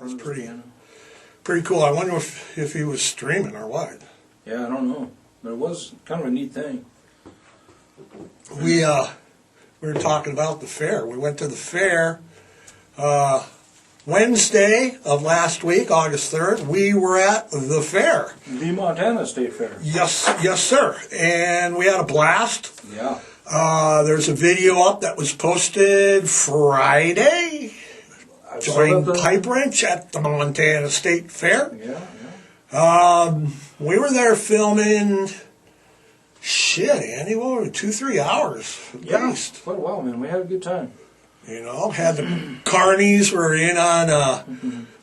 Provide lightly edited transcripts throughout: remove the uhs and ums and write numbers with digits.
That's pretty cool. I wonder if he was streaming or what. Yeah, I don't know. But it was kind of a neat thing. We were talking about the fair. We went to the fair Wednesday of last week, August 3rd. We were at the fair. The Montana State Fair. Yes, sir. And we had a blast. Yeah. There's a video up that was posted Friday. Joined Pipewrench at the Montana State Fair. Yeah. We were there filming, Andy, what were it, 2-3 hours at least. Quite a while, man. We had a good time. You know, had the carnies were in on,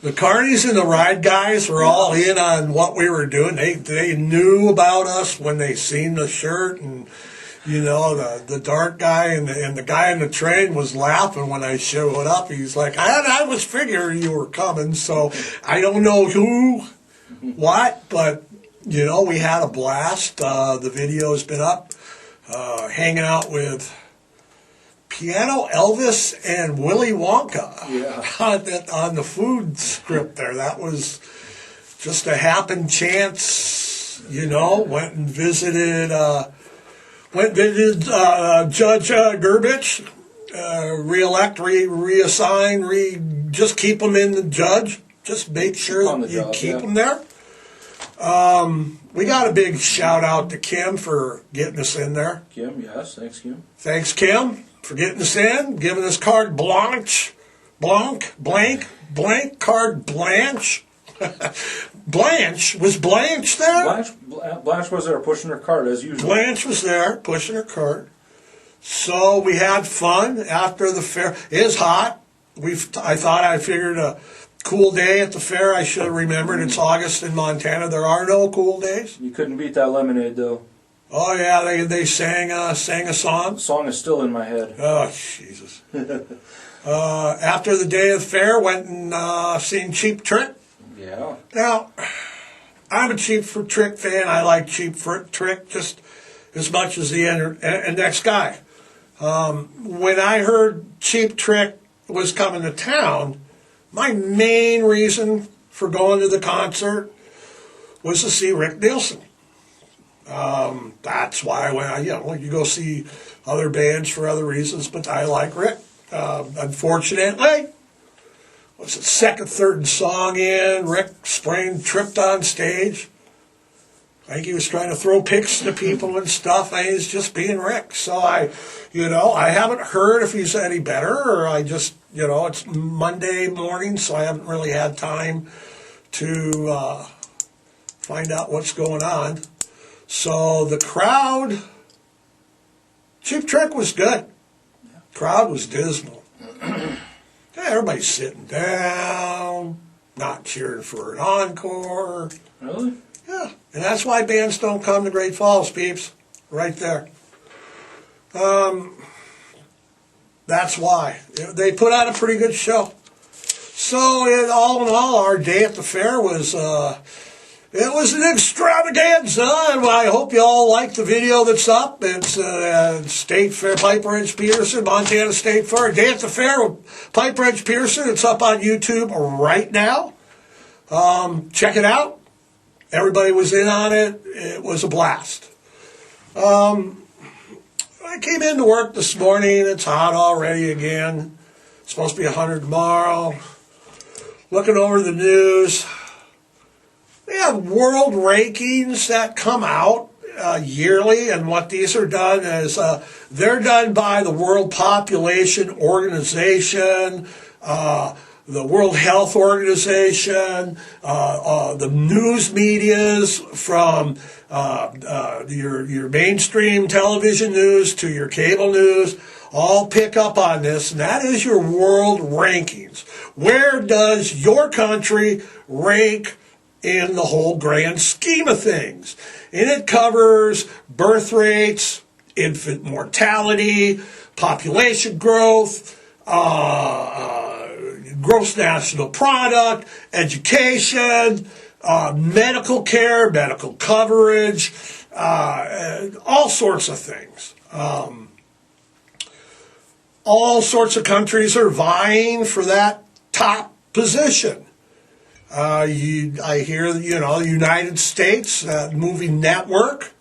the carnies and the ride guys were all in on what we were doing. They knew about us when they seen the shirt, and you know, the dark guy and the guy in the train was laughing when I showed up. He's like, I was figuring you were coming, so I don't know who, what, but, you know, we had a blast. The video's been up, hanging out with Piano Elvis and Willy Wonka on the food script there. That was just a happen chance, you know, went and visited Judge Gerbich, reassign, just keep him in the judge. Just make sure that you keep him there. We got a big shout out to Kim for getting us in there. Kim, yes. Thanks, Kim. Thanks, Kim, for getting us in, giving us carte blanche, carte blanche. Blanche, was Blanche there? Blanche was there pushing her cart as usual. Blanche was there pushing her cart. So we had fun after the fair. It is hot. I figured a cool day at the fair. I should have remembered it's August in Montana. There are no cool days. You couldn't beat that lemonade though. Oh yeah, they sang a song. The song is still in my head. Oh Jesus. After the day of the fair, went and seen Cheap Trick. Yeah. Now, I'm a Cheap Trick fan. I like Cheap Trick just as much as the next guy. When I heard Cheap Trick was coming to town, my main reason for going to the concert was to see Rick Nielsen. That's why I went. You go see other bands for other reasons, but I like Rick. Unfortunately, was it second, third song in, Rick tripped on stage. I think he was trying to throw picks to people and stuff. He's just being Rick. So I haven't heard if he's any better, or I just, it's Monday morning, so I haven't really had time to find out what's going on. So the crowd, Cheap Trick was good. Crowd was dismal. Everybody's sitting down, not cheering for an encore. Really? Yeah, and that's why bands don't come to Great Falls, peeps. Right there. That's why. They put on a pretty good show. So, all in all, our day at the fair was... it was an extravaganza, and I hope you all like the video that's up. It's State Fair, Pipewrench Peterson, Montana State Fair. Day at the Fair with Pipewrench Peterson. It's up on YouTube right now. Check it out. Everybody was in on it. It was a blast. I came into work this morning. It's hot already again. It's supposed to be 100 tomorrow. Looking over the news. We have world rankings that come out yearly, and what these are done is they're done by the World Population Organization, the World Health Organization, the news medias from your mainstream television news to your cable news, all pick up on this, and that is your world rankings. Where does your country rank in the whole grand scheme of things? And it covers birth rates, infant mortality, population growth, gross national product, education, medical care, medical coverage, all sorts of things. All sorts of countries are vying for that top position. I hear, the United States movie network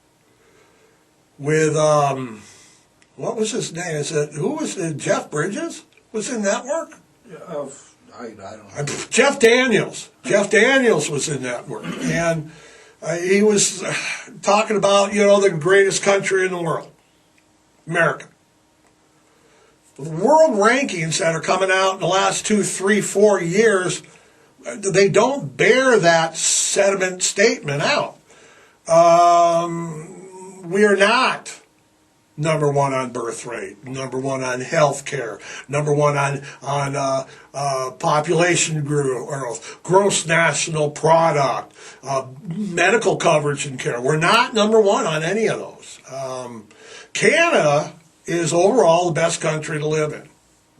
with, what was his name? Who was it? Jeff Bridges was in network? I don't know. Jeff Daniels. Jeff Daniels was in network. And he was talking about, the greatest country in the world, America. The world rankings that are coming out in the last 2, 3, 4 years, they don't bear that sentiment statement out. We are not number one on birth rate, number one on health care, number one on population growth, gross national product, medical coverage and care. We're not number one on any of those. Canada is overall the best country to live in.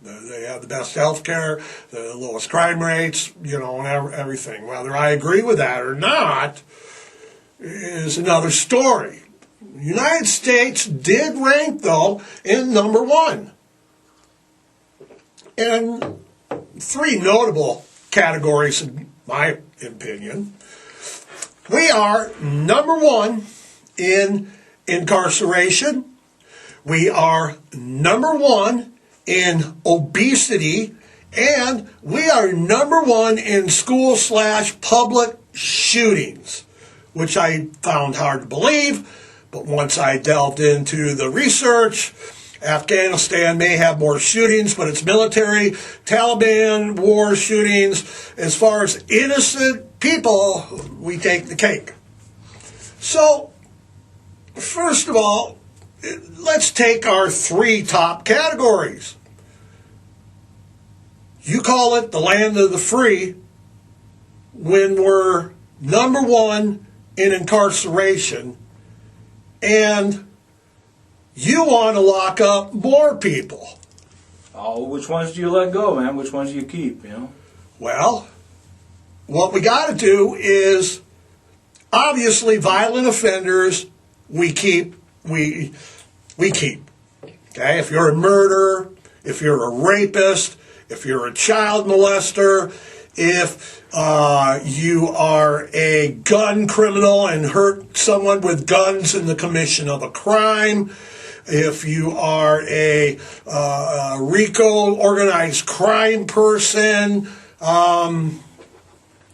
They have the best health care, the lowest crime rates, and everything. Whether I agree with that or not is another story. The United States did rank, though, in number one. And 3 notable categories, in my opinion. We are number one in incarceration. We are number one in obesity, and we are number one in school/public shootings, which I found hard to believe, but once I delved into the research, Afghanistan may have more shootings, but it's military, Taliban war shootings. As far as innocent people, we take the cake. So, first of all, let's take our 3 top categories. You call it the land of the free when we're number one in incarceration and you want to lock up more people. Oh, which ones do you let go, man? Which ones do you keep, Well, what we got to do is, obviously, violent offenders we keep. We keep. Okay? If you're a murderer, if you're a rapist, if you're a child molester, if you are a gun criminal and hurt someone with guns in the commission of a crime, if you are a RICO organized crime person,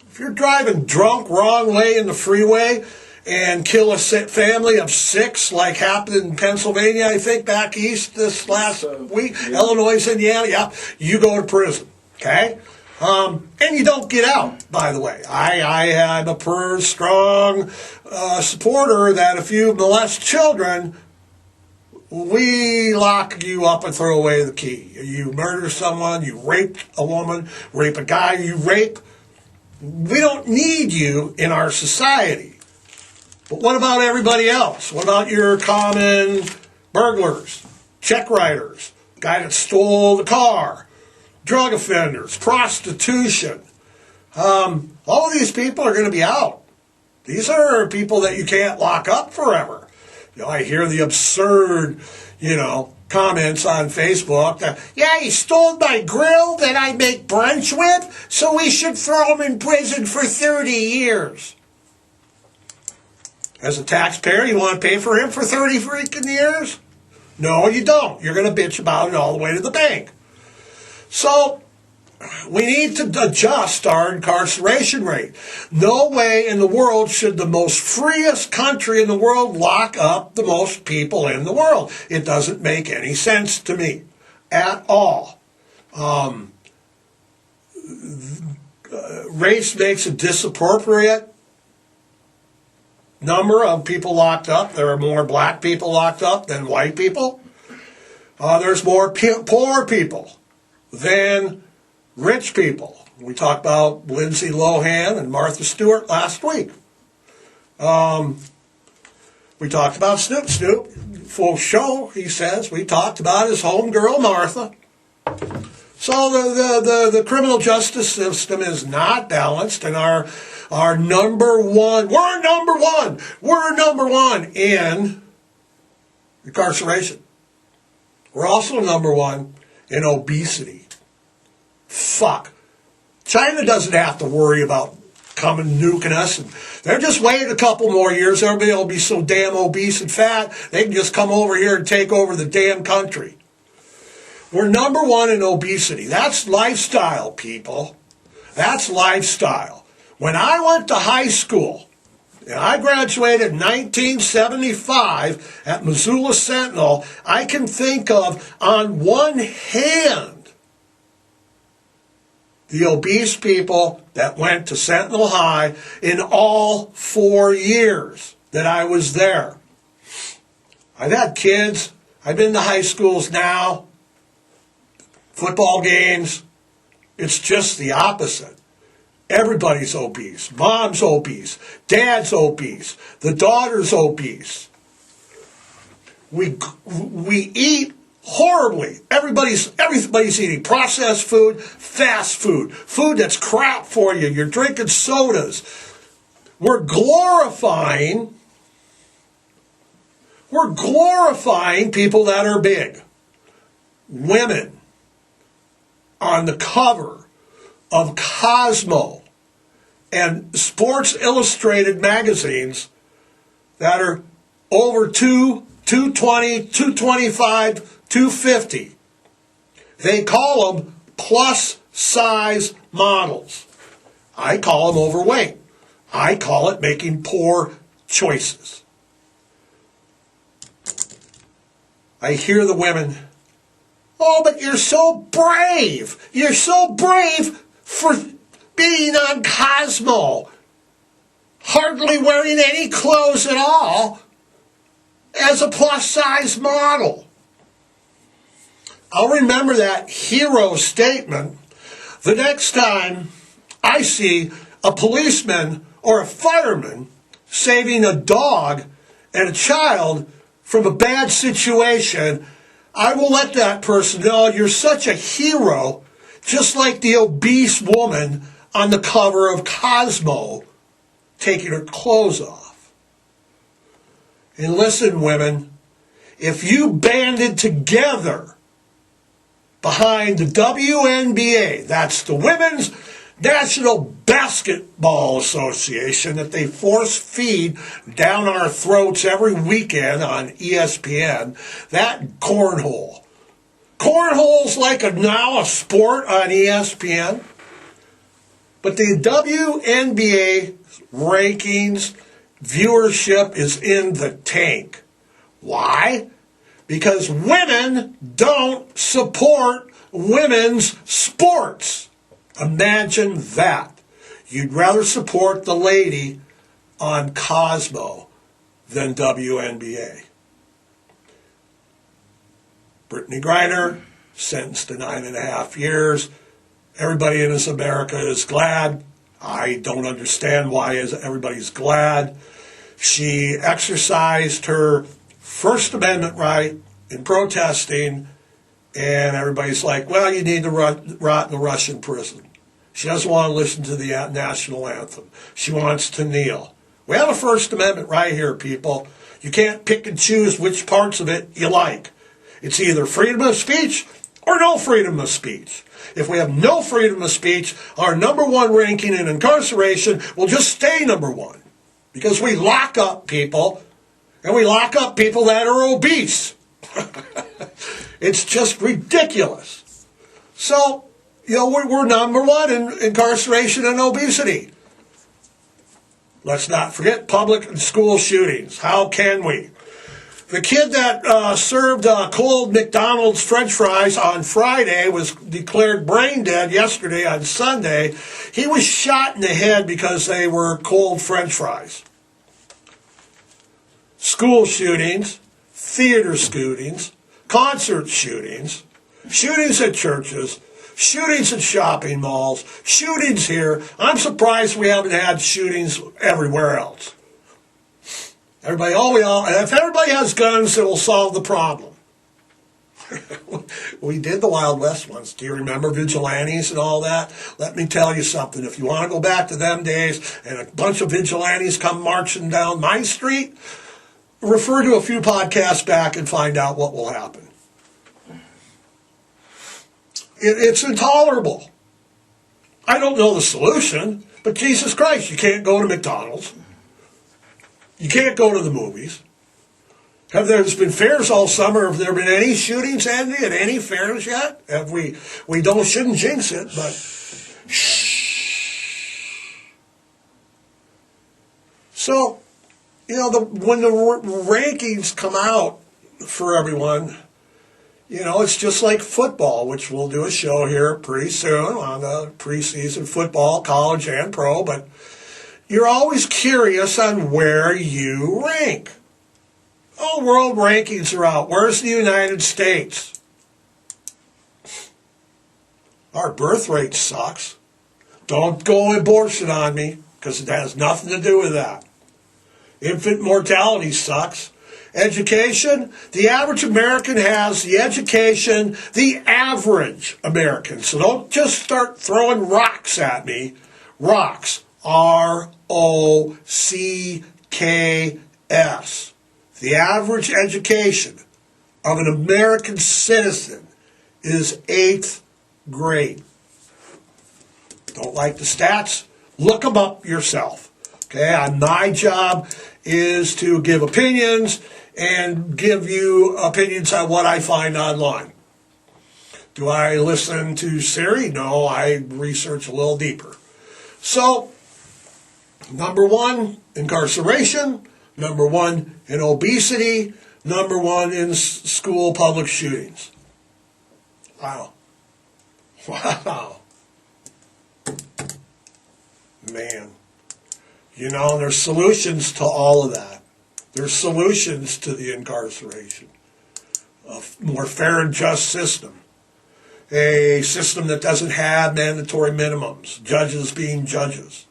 if you're driving drunk wrong way in the freeway and kill a family of 6 like happened in Pennsylvania, I think, back east this last week, yeah. Illinois, Indiana, you go to prison, okay? And you don't get out, by the way. I'm a strong supporter that if you molest children, we lock you up and throw away the key. You murder someone, you rape a woman, rape a guy you rape. We don't need you in our society. But what about everybody else? What about your common burglars, check writers, guy that stole the car, drug offenders, prostitution? All of these people are going to be out. These are people that you can't lock up forever. I hear the absurd, comments on Facebook that, he stole my grill that I make brunch with, so we should throw him in prison for 30 years. As a taxpayer, you want to pay for him for 30 freaking years? No, you don't. You're going to bitch about it all the way to the bank. So, we need to adjust our incarceration rate. No way in the world should the most freest country in the world lock up the most people in the world. It doesn't make any sense to me at all. Race makes a disappropriate number of people locked up. There are more black people locked up than white people. There's more poor people than rich people. We talked about Lindsay Lohan and Martha Stewart last week. We talked about Snoop. Full show, he says. We talked about his homegirl, Martha. So the criminal justice system is not balanced, and our number one, we're number one in incarceration. We're also number one in obesity. Fuck. China doesn't have to worry about coming nuking us. And they're just waiting a couple more years. Everybody will be so damn obese and fat, they can just come over here and take over the damn country. We're number one in obesity. That's lifestyle, people. That's lifestyle. When I went to high school, and I graduated in 1975 at Missoula Sentinel, I can think of, on one hand, the obese people that went to Sentinel High in all 4 years that I was there. I've had kids. I've been to high schools now. Football games. It's just the opposite. Everybody's obese. Mom's obese. Dad's obese. The daughter's obese. We eat horribly. Everybody's eating processed food, fast food, food that's crap for you. You're drinking sodas. We're glorifying people that are big. Women on the cover of Cosmo and Sports Illustrated magazines that are over 220, 225, 250. They call them plus size models. I call them overweight. I call it making poor choices. I hear the women, oh, but you're so brave. You're so brave for being on Cosmo. Hardly wearing any clothes at all as a plus-size model. I'll remember that hero statement the next time I see a policeman or a fireman saving a dog and a child from a bad situation. I will let that person know you're such a hero, just like the obese woman on the cover of Cosmo taking her clothes off. And listen, women, if you banded together behind the WNBA, that's the Women's National Basketball Association that they force feed down our throats every weekend on ESPN, that cornhole. Cornhole's like now a sport on ESPN. But the WNBA rankings, viewership is in the tank. Why? Because women don't support women's sports. Imagine that. You'd rather support the lady on Cosmo than WNBA. Brittany Griner, sentenced to 9.5 years. Everybody in this America is glad. I don't understand why everybody's glad. She exercised her First Amendment right in protesting, and everybody's like, well, you need to rot in a Russian prison. She doesn't want to listen to the national anthem. She wants to kneel. We have a First Amendment right here, people. You can't pick and choose which parts of it you like. It's either freedom of speech or no freedom of speech. If we have no freedom of speech, our number one ranking in incarceration will just stay number one. Because we lock up people, and we lock up people that are obese. It's just ridiculous. So, we're number one in incarceration and obesity. Let's not forget public and school shootings. How can we? The kid that served cold McDonald's French fries on Friday was declared brain dead yesterday on Sunday. He was shot in the head because they were cold French fries. School shootings, theater shootings, concert shootings, shootings at churches, shootings at shopping malls, shootings here. I'm surprised we haven't had shootings everywhere else. If everybody has guns, it will solve the problem. We did the Wild West once. Do you remember vigilantes and all that? Let me tell you something. If you want to go back to them days and a bunch of vigilantes come marching down my street, refer to a few podcasts back and find out what will happen. It's intolerable. I don't know the solution. But Jesus Christ, you can't go to McDonald's. You can't go to the movies. There's been fairs all summer. Have there been any shootings, Andy, at any fairs yet? Shouldn't jinx it, but shh. So, when the rankings come out for everyone, it's just like football, which we'll do a show here pretty soon on the preseason football, college and pro, but you're always curious on where you rank. Oh, world rankings are out. Where's the United States? Our birth rate sucks. Don't go abortion on me, because it has nothing to do with that. Infant mortality sucks. Education, the average American has the education, the average American. So don't just start throwing rocks at me. Rocks. ROCKS. The average education of an American citizen is 8th grade. Don't like the stats? Look them up yourself. Okay, my job is to give opinions and give you opinions on what I find online. Do I listen to Siri? No, I research a little deeper. So, number 1, incarceration. Number 1 in obesity. Number 1 in school public shootings. Wow. Wow. Man. There's solutions to all of that. There's solutions to the incarceration. A more fair and just system. A system that doesn't have mandatory minimums. Judges being judges.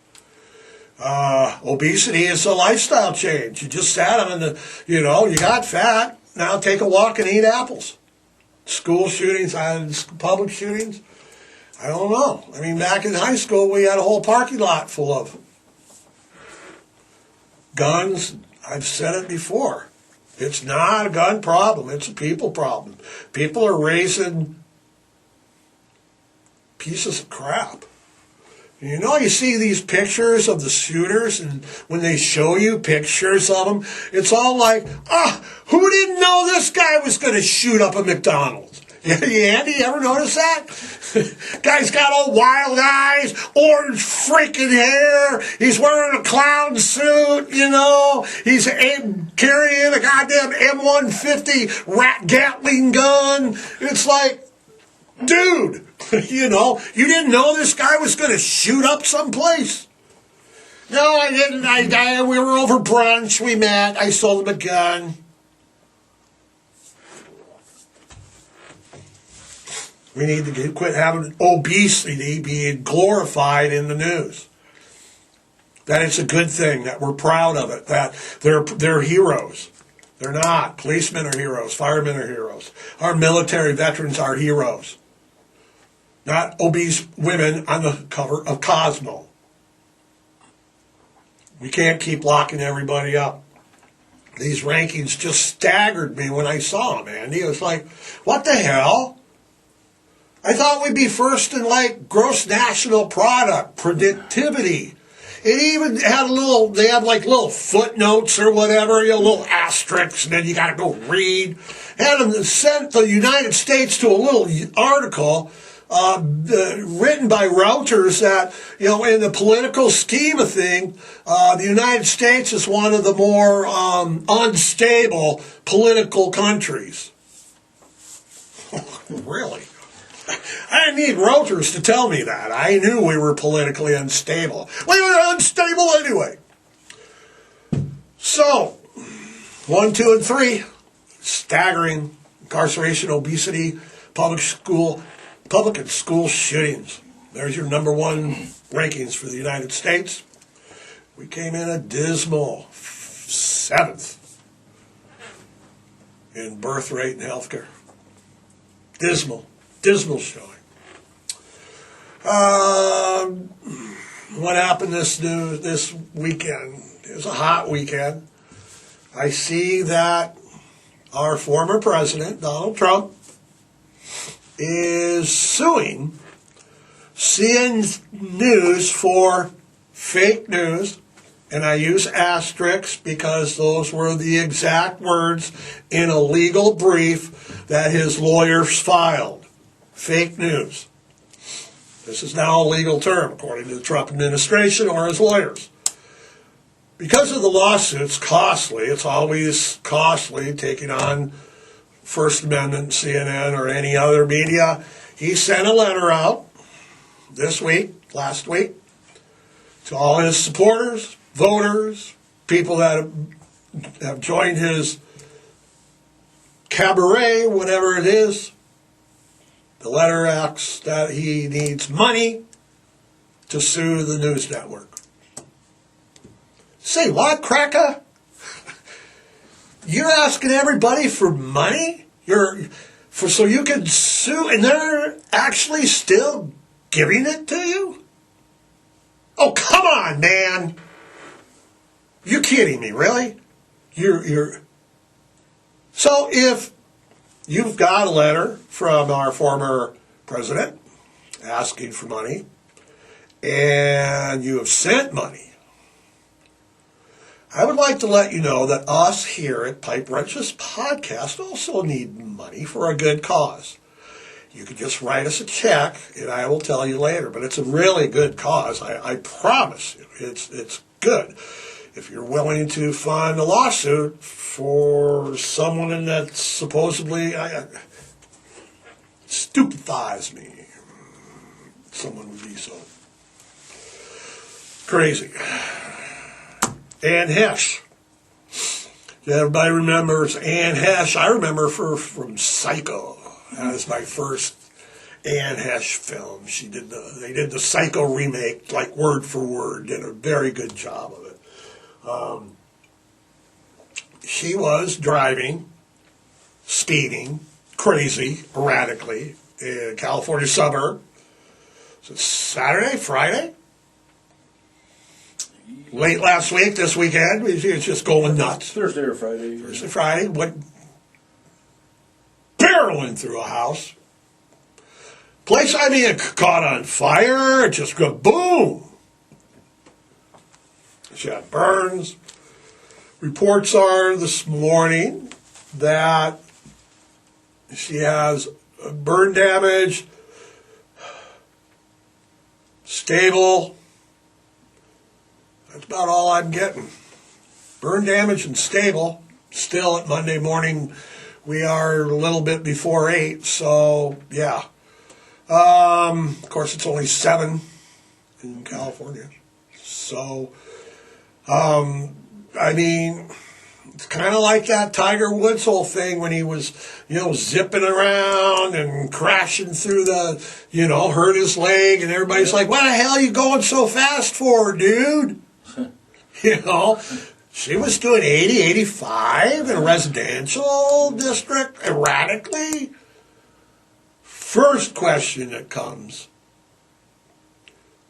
Obesity is a lifestyle change. You just sat on you got fat. Now take a walk and eat apples. School shootings, public shootings. I don't know. Back in high school, we had a whole parking lot full of guns. I've said it before. It's not a gun problem. It's a people problem. People are raising pieces of crap. You see these pictures of the shooters, and when they show you pictures of them, it's all like, who didn't know this guy was going to shoot up a McDonald's? Andy, you ever notice that? Guy's got all wild eyes, orange freaking hair, he's wearing a clown suit, he's carrying a goddamn M150 Gatling gun. It's like, dude, you didn't know this guy was going to shoot up someplace. No, I didn't. We were over brunch. We met. I sold him a gun. We need to quit having obesity being glorified in the news. That it's a good thing, that we're proud of it, that they're heroes. They're not. Policemen are heroes. Firemen are heroes. Our military veterans are heroes. Not obese women on the cover of Cosmo. We can't keep locking everybody up. These rankings just staggered me when I saw them, Andy. It was like, what the hell? I thought we'd be first in gross national product, productivity. It even had they have little footnotes or whatever, little asterisks, and then you got to go read. Had them sent the United States to a little article written by Reuters that, in the political scheme of things, the United States is one of the more unstable political countries. Really? I didn't need Reuters to tell me that. I knew we were politically unstable. We were unstable anyway. So, 1, 2, and 3, staggering incarceration, obesity, public and school shootings. There's your number 1 rankings for the United States. We came in a dismal 7th in birth rate and healthcare. Dismal showing. What happened this weekend? It was a hot weekend. I see that our former president, Donald Trump, is suing CNN News for fake news, and I use asterisks because those were the exact words in a legal brief that his lawyers filed. Fake news. This is now a legal term, according to the Trump administration or his lawyers. Because of the lawsuits, costly, it's always costly taking on First Amendment, CNN, or any other media. He sent a letter out last week, to all his supporters, voters, people that have joined his cabaret, whatever it is. The letter asks that he needs money to sue the news network. Say what, cracker? You're asking everybody for money? So you can sue, and they're actually still giving it to you? Oh, come on, man. You kidding me, really? So if you've got a letter from our former president asking for money, and you have sent money, I would like to let you know that us here at Pipewrench's podcast also need money for a good cause. You can just write us a check, and I will tell you later. But it's a really good cause. I promise you, it's good. If you're willing to fund a lawsuit for someone that supposedly stupefies me, someone would be so crazy. Anne Hesh. Everybody remembers Anne Hesh. I remember her from Psycho. That was my first Anne Hesh film. They did the Psycho remake, like word for word. Did a very good job of it. She was driving, speeding, crazy, erratically in a California suburb. So Saturday, Friday. Late last week, this weekend, it's just going nuts. Thursday or Friday. Thursday, Friday, went barreling through a house. Place, it caught on fire. It just go boom. She had burns. Reports are this morning that she has burn damage, stable. That's about all I'm getting. Burn damage and stable. Still at Monday morning, we are a little bit before 8, so yeah. Of course, it's only 7 in California. So, it's kind of like that Tiger Woods whole thing when he was, zipping around and crashing through hurt his leg, and everybody's like, what the hell are you going so fast for, dude? She was doing 80, 85 in a residential district erratically. First question that comes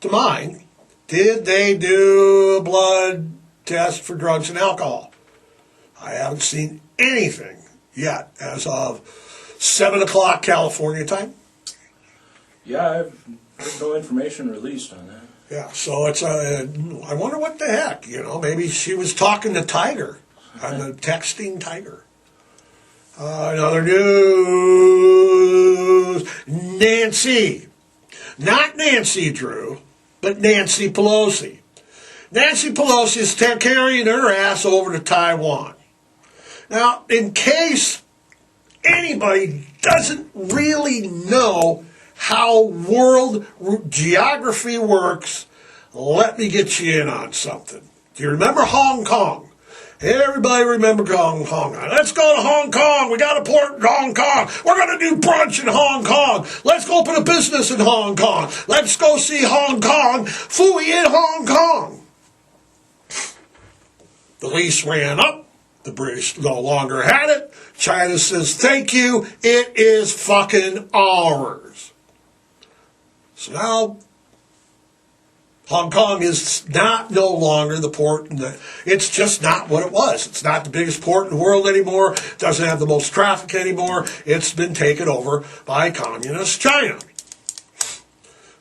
to mind, did they do a blood test for drugs and alcohol? I haven't seen anything yet as of 7 o'clock California time. Yeah, there's no information released on that. Yeah, so it's I wonder what the heck, maybe she was talking to Tiger, on the texting Tiger. In other news, Nancy. Not Nancy Drew, but Nancy Pelosi. Nancy Pelosi is carrying her ass over to Taiwan. Now, in case anybody doesn't really know how world geography works, let me get you in on something. Do you remember Hong Kong? Everybody remember Hong Kong. Let's go to Hong Kong. We got a port in Hong Kong. We're going to do brunch in Hong Kong. Let's go open a business in Hong Kong. Let's go see Hong Kong. Fooey in Hong Kong. The lease ran up. The British no longer had it. China says, thank you. It is fucking ours. So now Hong Kong is no longer the port. It's just not what it was. It's not the biggest port in the world anymore. It doesn't have the most traffic anymore. It's been taken over by communist China.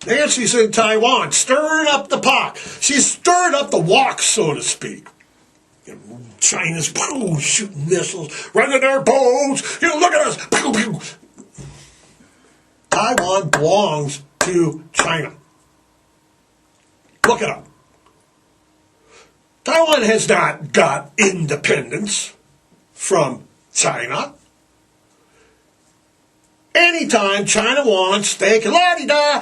Nancy's in Taiwan, stirring up the pot. She's stirring up the wok, so to speak. China's shooting missiles right at our boats. Look at us. Taiwan belongs to China. Look it up. Taiwan has not got independence from China. Anytime China wants, they can la-di-da,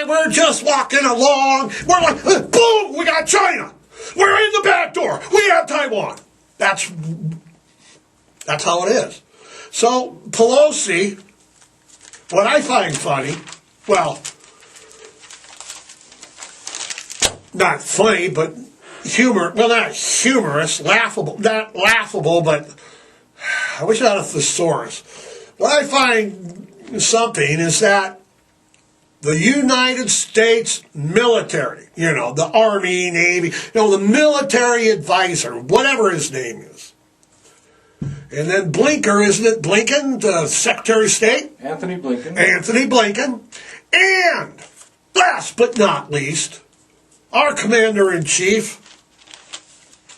we're just walking along. We're like, boom, we got China. We're in the back door. We have Taiwan. That's how it is. So Pelosi, what I find funny, well, not funny, but not humorous, laughable, not laughable, but I wish I had a thesaurus. What I find something is that the United States military, the Army, Navy, the military advisor, whatever his name is. And then Blinker, isn't it Blinken, the Secretary of State? Anthony Blinken. Anthony Blinken. And last but not least, our Commander-in-Chief,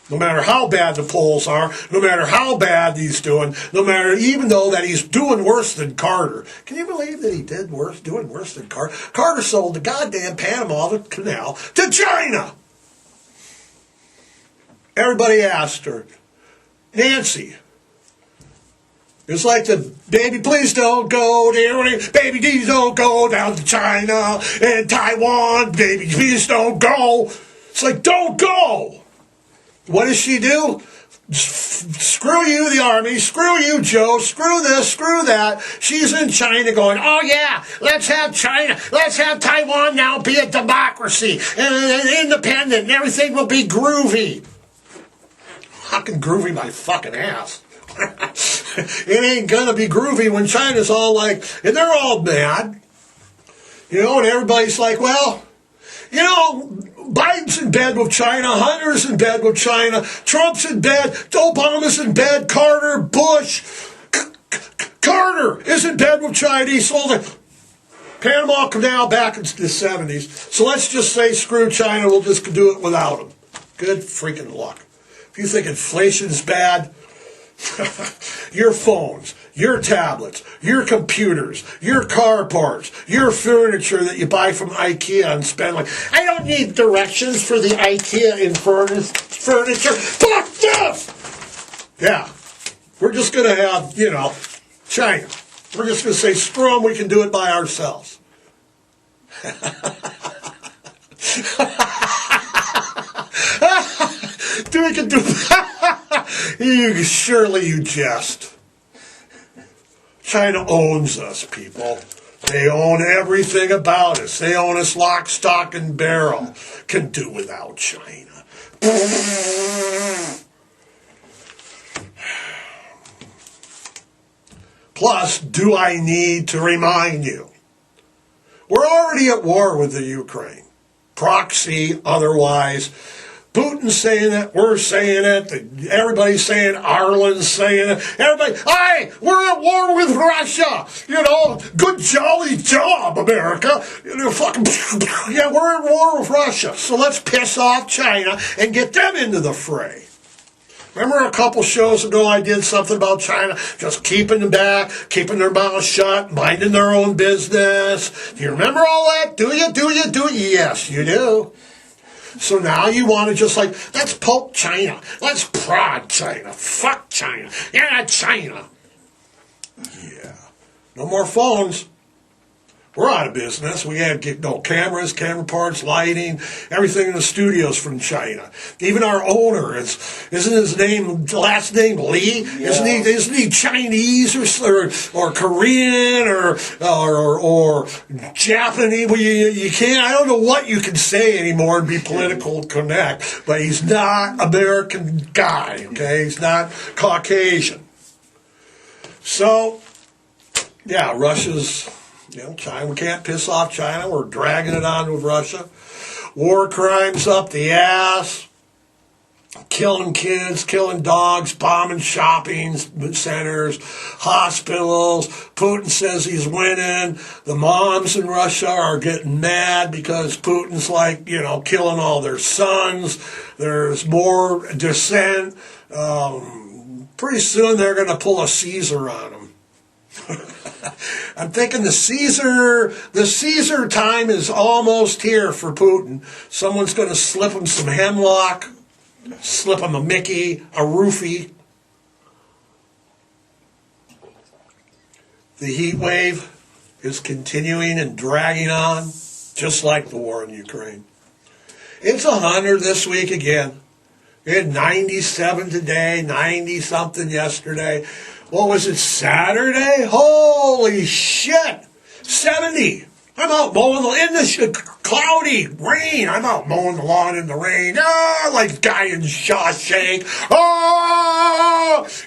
no matter how bad the polls are, no matter how bad he's doing, even though that he's doing worse than Carter. Can you believe that he doing worse than Carter? Carter sold the goddamn Panama Canal to China. Everybody asked her, Nancy, it's like the baby, please don't go there. Baby, please don't go down to China and Taiwan. Baby, please don't go. It's like, don't go. What does she do? Screw you, the Army. Screw you, Joe. Screw this, screw that. She's in China going, oh yeah, let's have China. Let's have Taiwan now be a democracy and independent and everything will be groovy. Fucking groovy my fucking ass. It ain't gonna be groovy when China's all like, and they're all mad. And everybody's like, well, Biden's in bed with China, Hunter's in bed with China, Trump's in bed, Obama's in bed, Carter, Bush, Carter is in bed with China. He sold the Panama Canal back in the 70s. So let's just say screw China, we'll just do it without them. Good freaking luck. If you think inflation's bad, your phones, your tablets, your computers, your car parts, your furniture that you buy from IKEA and spend I don't need directions for the IKEA in furniture. Fuck this! Yeah. We're just going to have, China. We're just going to say, screw them, we can do it by ourselves. We can do surely you jest. China owns us, people. They own everything about us. They own us lock, stock, and barrel. Can do without China. Plus, do I need to remind you? We're already at war with the Ukraine. Proxy, otherwise. Putin's saying it, we're saying it, everybody's saying, Ireland's saying it, everybody, hey, we're at war with Russia, good jolly job, America, yeah, we're at war with Russia, so let's piss off China and get them into the fray. Remember a couple shows ago I did something about China, just keeping them back, keeping their mouths shut, minding their own business. Do you remember all that? Do you? Yes, you do. So now you want to just let's poke China. Let's prod China. Fuck China. Yeah, China. Yeah. No more phones. We're out of business. We have cameras, camera parts, lighting, everything in the studios from China. Even our owner isn't his last name Lee? Yeah. Isn't he Chinese or Korean or Japanese? Well, you can't. I don't know what you can say anymore and be political connect. But he's not American guy. Okay, he's not Caucasian. So, yeah, Russia's. China, we can't piss off China. We're dragging it on with Russia. War crimes up the ass. killing kids, killing dogs, bombing shopping centers, hospitals. Putin says he's winning. The moms in Russia are getting mad because Putin's like, killing all their sons. There's more dissent. Pretty soon they're going to pull a Caesar on them. I'm thinking the Caesar time is almost here for Putin. Someone's going to slip him some hemlock, slip him a Mickey, a roofie. The heat wave is continuing and dragging on, just like the war in Ukraine. It's 100 this week again. We had 97 today, 90-something yesterday. What was it, Saturday? Holy shit! 70! I'm out mowing in the cloudy rain. I'm out mowing the lawn in the rain. Like guy in Shawshank.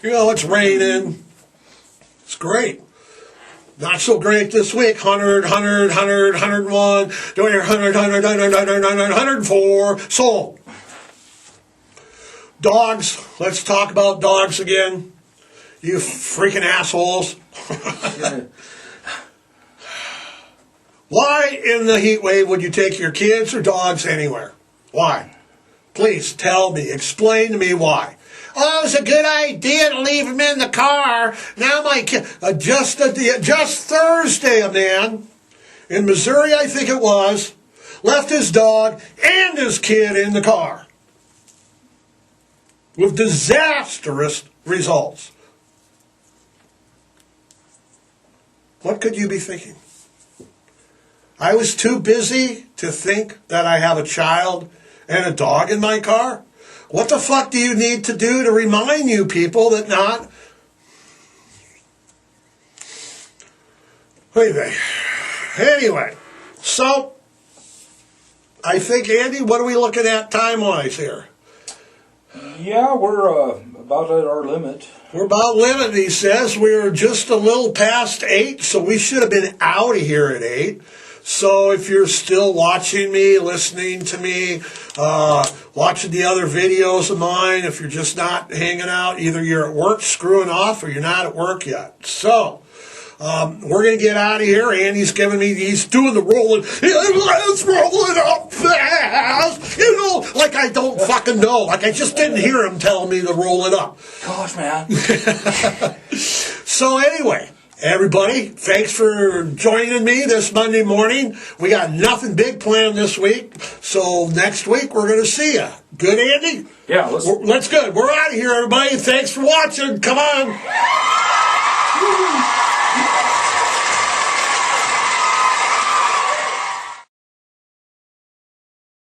It's raining. It's great. Not so great this week. 100, 100, 100, 101. Doing your 100, 100, 100, 100, 100, 104. Sold. Dogs. Let's talk about dogs again. You freaking assholes. Why in the heat wave would you take your kids or dogs anywhere? Why? Please tell me. Explain to me why. Oh, it was a good idea to leave them in the car. Now my kid... Just Thursday, a man in Missouri, I think it was, left his dog and his kid in the car with disastrous results. What could you be thinking? I was too busy to think that I have a child and a dog in my car. What the fuck do you need to do to remind you people that not... Anyway, so I think, Andy, what are we looking at time-wise here? Yeah, we're about at our limit. We're about limit, he says. We're just a little past 8, so we should have been out of here at 8. So if you're still watching me, listening to me, watching the other videos of mine, if you're just not hanging out, either you're at work screwing off or you're not at work yet. So we're going to get out of here. Andy's he's doing the rolling. Let's roll it up fast. Like I don't fucking know. Like I just didn't hear him telling me to roll it up. Gosh, man. So anyway, everybody, thanks for joining me this Monday morning. We got nothing big planned this week. So next week we're going to see you. Good, Andy? Yeah, let's good. We're out of here, everybody. Thanks for watching. Come on.